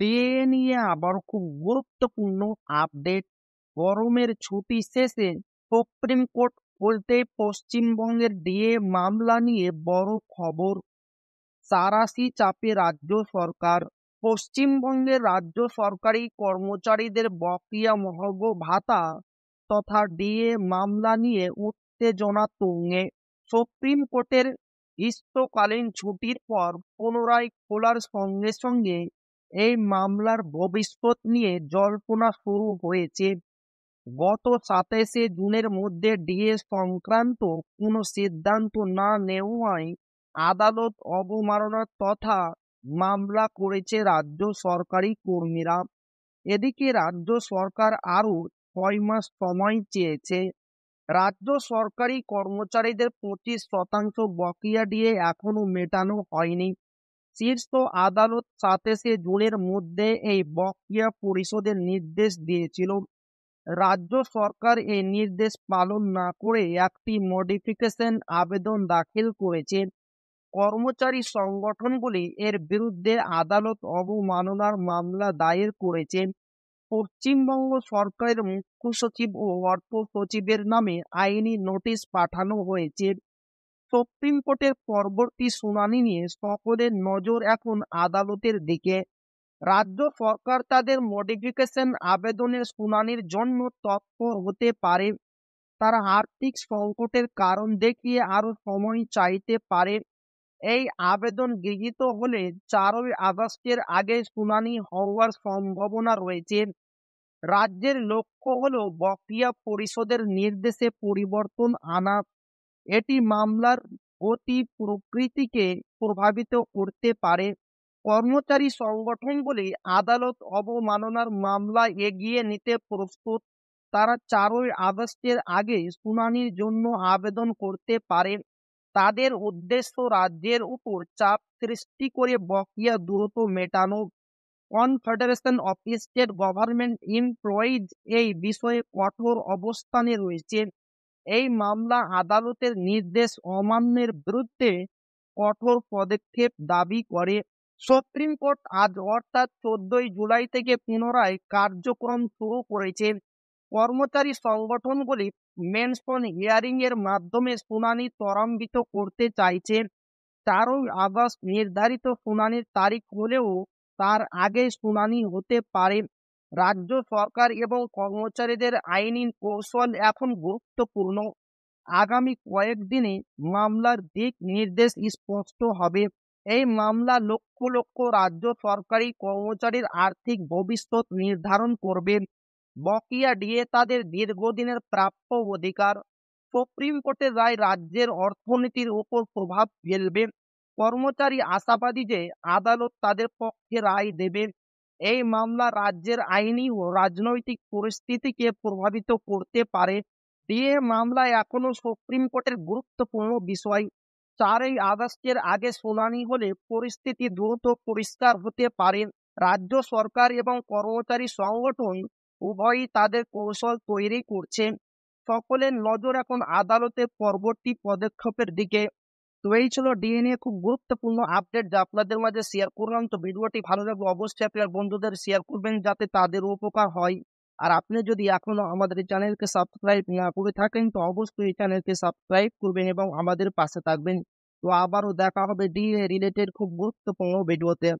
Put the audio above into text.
DA নিয়ে আবার খুব গুরুত্বপূর্ণ আপডেট। গরমের ছুটি শেষে সুপ্রিম কোর্ট বলতে পশ্চিমবঙ্গের ডিএ মামলা নিয়ে বড় খবর। সাঁড়াশি চাপে রাজ্য সরকার। পশ্চিমবঙ্গের রাজ্য সরকারি কর্মচারীদের বকেয়া মহার্ঘ ভাতা তথা ডিএ মামলা নিয়ে উত্তেজনা তুঙ্গে। সুপ্রিম কোর্টের গ্রীষ্মকালীন ছুটির পর পুনরায় খোলার সঙ্গে সঙ্গে এই মামলার ভবিষ্যৎ নিয়ে জল্পনা শুরু হয়েছে। গত ২৭শে জুনের মধ্যে ডিএ সংক্রান্ত কোনো সিদ্ধান্ত না নেওয়ায় আদালত অবমাননা তথা মামলা করেছে রাজ্য সরকারি কর্মীরা। এদিকে রাজ্য সরকার আরও ৬ মাস সময় চেয়েছে। রাজ্য সরকারি কর্মচারীদের ২৫% বকেয়া ডিএ এখনো মেটানো হয়নি। শীর্ষ আদালত ২৭শে জুনের মধ্যে এই বকেয়া পরিশোধের নির্দেশ দিয়েছিল। রাজ্য সরকার এই নির্দেশ পালন না করে একটি মডিফিকেশন আবেদন দাখিল করেছে। কর্মচারী সংগঠনগুলি এর বিরুদ্ধে আদালত অবমাননার মামলা দায়ের করেছে। পশ্চিমবঙ্গ সরকারের মুখ্য সচিব ও অর্থ সচিবের নামে আইনি নোটিশ পাঠানো হয়েছে। সুপ্রিম কোর্টের পরবর্তী শুনানি নিয়ে সকলের নজর এখন আদালতের দিকে। রাজ্য সরকার তাদের মডিফিকেশন আবেদনের শুনানির জন্য তৎপর হতে পারে। তারা আর্থিক সংকটের কারণ দেখিয়ে আরো সময় চাইতে পারে। এই আবেদন গৃহীত হলে ৪ই আগস্টের আগে শুনানি হওয়ার সম্ভাবনা রয়েছে। রাজ্যের লক্ষ্য হল বকেয়া পরিশোধের নির্দেশে পরিবর্তন আনা। এটি মামলার গতি প্রকৃতিকে প্রভাবিত করতে পারে। কর্মচারী সংগঠনগুলি আদালত অবমাননার মামলা এগিয়ে নিতে প্রস্তুত। তারা ৪ই আগস্টের আগে শুনানির জন্য আবেদন করতে পারে। তাদের উদ্দেশ্য রাজ্যের উপর চাপ সৃষ্টি করে বকেয়া দ্রুত মেটানো। Confederation of state government employees এই বিষয়ে কঠোর অবস্থানে রয়েছে। এই মামলা আদালতের নির্দেশ অমান্যের বিরুদ্ধে কঠোর পদক্ষেপ দাবি করে। সুপ্রিম কোর্ট আজ অর্থাৎ ১৪ই জুলাই থেকে পুনরায় কার্যক্রম শুরু করেছে। কর্মচারী সংগঠনগুলি মেনশন হিয়ারিং এর মাধ্যমে শুনানি ত্বরান্বিত করতে চাইছে। ৪ই আগস্ট নির্ধারিত শুনানির তারিখ হলেও তার আগে শুনানি হতে পারে। রাজ্য সরকার এবং কর্মচারীদের আইনি কৌশল এখন গুরুত্বপূর্ণ। আগামী কয়েকদিনে মামলার দিক নির্দেশ স্পষ্ট হবে। এই মামলা লক্ষ লক্ষ রাজ্য সরকারি কর্মচারীর আর্থিক ভবিষ্যৎ নির্ধারণ করবে। বকেয়া ডিএ তাদের দীর্ঘদিনের প্রাপ্য অধিকার। সুপ্রিম কোর্টের রায় রাজ্যের অর্থনীতির উপর প্রভাব ফেলবে। কর্মচারী আশাবাদী যে আদালত তাদের পক্ষে রায় দেবে। এই মামলা রাজ্যের আইনি ও রাজনৈতিক পরিস্থিতিকে প্রভাবিত করতে পারে। ডিএ মামলায় এখনো সুপ্রিম কোর্টের গুরুত্বপূর্ণ বিষয়। ৪ই আগস্টের আগে শুনানি হলে পরিস্থিতি দ্রুত পরিষ্কার হতে পারে। রাজ্য সরকার এবং কর্মচারী সংগঠন উভয়ই তাদের কৌশল তৈরি করছে। সকলের নজর এখন আদালতের পরবর্তী পদক্ষেপের দিকে। তো এই ছিল ডিএ নিয়ে খুব গুরুত্বপূর্ণ আপডেট যা আপনাদের মাঝে শেয়ার করলাম। তো ভিডিওটি ভালো লাগলে অবশ্যই আপনার বন্ধুদের শেয়ার করবেন যাতে তাদের উপকার হয়। আর আপনি যদি এখনো আমাদের এই চ্যানেলকে সাবস্ক্রাইব না করে থাকেন তো অবশ্যই এই চ্যানেলকে সাবস্ক্রাইব করবেন এবং আমাদের পাশে থাকবেন। তো আবারও দেখা হবে ডিএ রিলেটেড খুব গুরুত্বপূর্ণ ভিডিওতে।